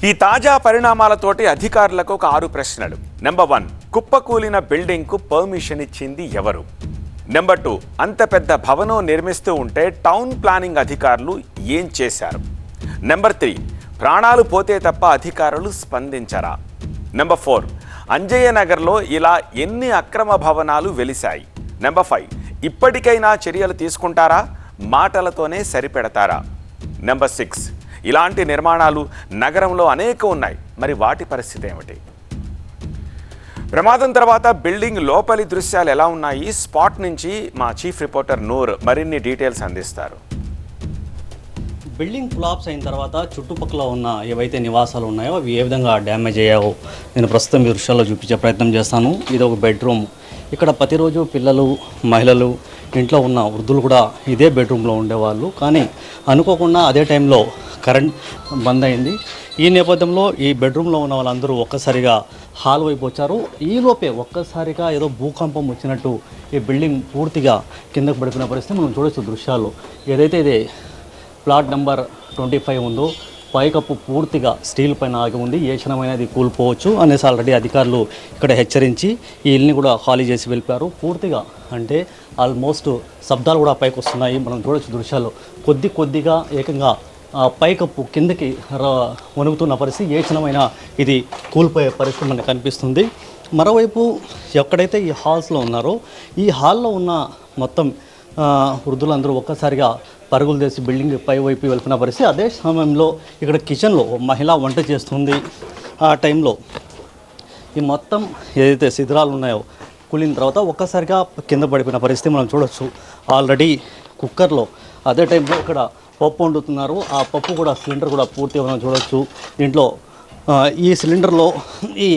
ఈ తాజా పరిణామాలతోటి అధికారులకు ఒక 6 ప్రశ్నలు. నెంబర్ 1, కుప్పకూలిన బిల్డింగ్కు పర్మిషన్ ఇచ్చింది ఎవరు? నెంబర్ 2, అంత పెద్ద భవనం నిర్మిస్తూ ఉంటే టౌన్ ప్లానింగ్ అధికారులు ఏం చేశారు? నెంబర్ 3, ప్రాణాలు పోతే తప్ప అధికారులు స్పందించరా? నెంబర్ 4, అంజయ్య నగర్లో ఇలా ఎన్ని అక్రమ భవనాలు వెలిశాయి? నెంబర్ 5, ఇప్పటికైనా చర్యలు తీసుకుంటారా, మాటలతోనే సరిపెడతారా? నెంబర్ 6, ఇలాంటి నిర్మాణాలు నగరంలో అనేక ఉన్నాయి, మరి వాటి పరిస్థితి ఏమిటి? ప్రమాదం తర్వాత బిల్డింగ్ లోపలి దృశ్యాలు ఎలా ఉన్నాయి? స్పాట్ నుంచి మా చీఫ్ రిపోర్టర్ నూర్ మరిన్ని డీటెయిల్స్ అందిస్తారు. బిల్డింగ్ కొలాప్స్ అయిన తర్వాత చుట్టుపక్కల ఉన్న ఏవైతే నివాసాలు ఉన్నాయో అవి ఏ విధంగా డ్యామేజ్ అయ్యాయో నేను ప్రస్తుతం ఈ దృశ్యాల్లో చూపించే ప్రయత్నం చేస్తాను. ఇది ఒక బెడ్రూమ్. ఇక్కడ ప్రతిరోజు పిల్లలు, మహిళలు, ఇంట్లో ఉన్న వృద్ధులు కూడా ఇదే బెడ్రూమ్లో ఉండేవాళ్ళు. కానీ అనుకోకుండా అదే టైంలో కరెంట్ బంద్ అయింది. ఈ నేపథ్యంలో ఈ బెడ్రూమ్లో ఉన్న వాళ్ళందరూ ఒక్కసారిగా హాల్ వైపు వచ్చారు. ఈలోపే ఒక్కసారిగా ఏదో భూకంపం వచ్చినట్టు ఈ బిల్డింగ్ పూర్తిగా కిందకు పడిపోయిన పరిస్థితి మనం చూడొచ్చు దృశ్యాలు. ఏదైతే ఇది ప్లాట్ నెంబర్ 25 ఉందో పైకప్పు పూర్తిగా స్టీల్ పైన ఆగి ఉంది. ఏ క్షణమైనా అది కూలిపోవచ్చు అనేసి ఆల్రెడీ అధికారులు ఇక్కడ హెచ్చరించి ఈ ఇల్ని కూడా ఖాళీ చేసి వెళ్ళిపోయారు. పూర్తిగా అంటే ఆల్మోస్ట్ శబ్దాలు కూడా పైకి వస్తున్నాయి. మనం చూడొచ్చు దృశ్యాలు. కొద్దిగా ఏకంగా పైకప్పు కిందకి వణుకుతున్న పరిస్థితి. ఏ క్షణమైనా ఇది కూలిపోయే పరిస్థితి మనకు కనిపిస్తుంది. మరోవైపు ఎక్కడైతే ఈ హాల్స్లో ఉన్నారో ఈ హాల్లో ఉన్న మొత్తం వృద్ధులందరూ ఒక్కసారిగా పరుగులు చేసి బిల్డింగ్ పై వైపు వెళ్ళిన పరిస్థితి. అదే సమయంలో ఇక్కడ కిచెన్లో మహిళ వంట చేస్తుంది. ఆ టైంలో ఈ మొత్తం ఏదైతే శిథిరాలు ఉన్నాయో కూలిన తర్వాత ఒక్కసారిగా కింద పడిపోయిన పరిస్థితి మనం చూడొచ్చు. ఆల్రెడీ కుక్కర్లో అదే టైంలో ఇక్కడ పప్పు వండుతున్నారు. ఆ పప్పు కూడా సిలిండర్ కూడా పూర్తిగా మనం చూడొచ్చు. దీంట్లో ఈ సిలిండర్లో ఈ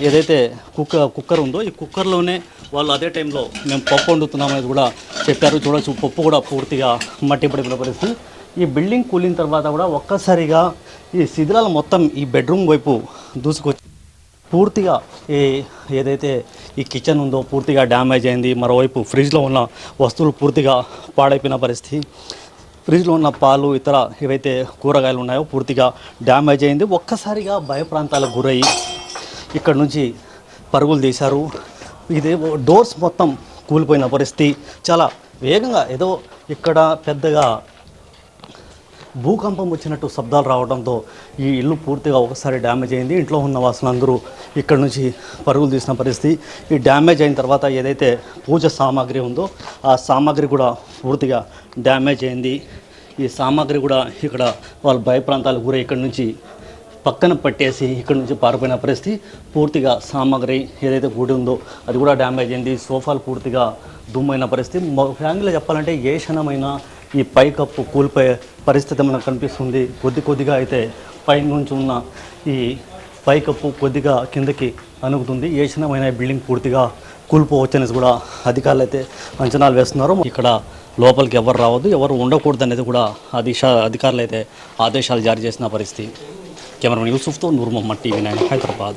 ఏదైతే కుక్కర్ ఉందో ఈ కుక్కర్లోనే వాళ్ళు అదే టైంలో మేము పప్పు వండుతున్నాం అనేది కూడా చెప్పారు. చూడొచ్చు పప్పు కూడా పూర్తిగా మట్టి పడిపోయిన పరిస్థితి. ఈ బిల్డింగ్ కూలిన తర్వాత కూడా ఒక్కసారిగా ఈ శిథిలాలు మొత్తం ఈ బెడ్రూమ్ వైపు దూసుకొచ్చి పూర్తిగా ఏదైతే ఈ కిచెన్ ఉందో పూర్తిగా డ్యామేజ్ అయింది. మరోవైపు ఫ్రిడ్జ్లో ఉన్న వస్తువులు పూర్తిగా పాడైపోయిన పరిస్థితి. ఫ్రిడ్జ్లో ఉన్న పాలు, ఇతర ఏవైతే కూరగాయలు ఉన్నాయో పూర్తిగా డ్యామేజ్ అయింది. ఒక్కసారిగా భయప్రాంతాలకు గురయ్యి ఇక్కడ నుంచి పరుగులు తీశారు. ఇది డోర్స్ మొత్తం కూలిపోయిన పరిస్థితి. చాలా వేగంగా ఏదో ఇక్కడ పెద్దగా భూకంపం వచ్చినట్టు శబ్దాలు రావడంతో ఈ ఇల్లు పూర్తిగా ఒకసారి డ్యామేజ్ అయింది. ఇంట్లో ఉన్న వాసులందరూ ఇక్కడ నుంచి పరుగులు తీసిన పరిస్థితి. ఈ డ్యామేజ్ అయిన తర్వాత ఏదైతే పూజ సామాగ్రి ఉందో ఆ సామాగ్రి కూడా పూర్తిగా డ్యామేజ్ అయింది. ఈ సామాగ్రి కూడా ఇక్కడ వాళ్ళ భయప్రాంతాలకు గురై ఇక్కడ నుంచి పక్కన పట్టేసి ఇక్కడ నుంచి పారిపోయిన పరిస్థితి. పూర్తిగా సామాగ్రి ఏదైతే గుడి ఉందో అది కూడా డ్యామేజ్ అయింది. సోఫాలు పూర్తిగా దుమ్మైన పరిస్థితి. ఫ్యామిలీలో చెప్పాలంటే ఏ క్షణమైనా ఈ పైకప్పు కూలిపోయే పరిస్థితి మనకు కనిపిస్తుంది. కొద్దిగా అయితే పై నుంచి ఉన్న ఈ పైకప్పు కొద్దిగా కిందకి అనుగుతుంది. ఏ క్షణమైనా ఈ బిల్డింగ్ పూర్తిగా కూలిపోవచ్చు అనేసి కూడా అధికారులు అయితే అంచనాలు వేస్తున్నారు. ఇక్కడ లోపలికి ఎవరు రావద్దు, ఎవరు ఉండకూడదు అనేది కూడా అధికారులు అయితే ఆదేశాలు జారీ చేసిన పరిస్థితి. కెమెరామెన్ యూసుఫ్తో నూర్ మొహమ్మద్, TV9 హైదరాబాద్.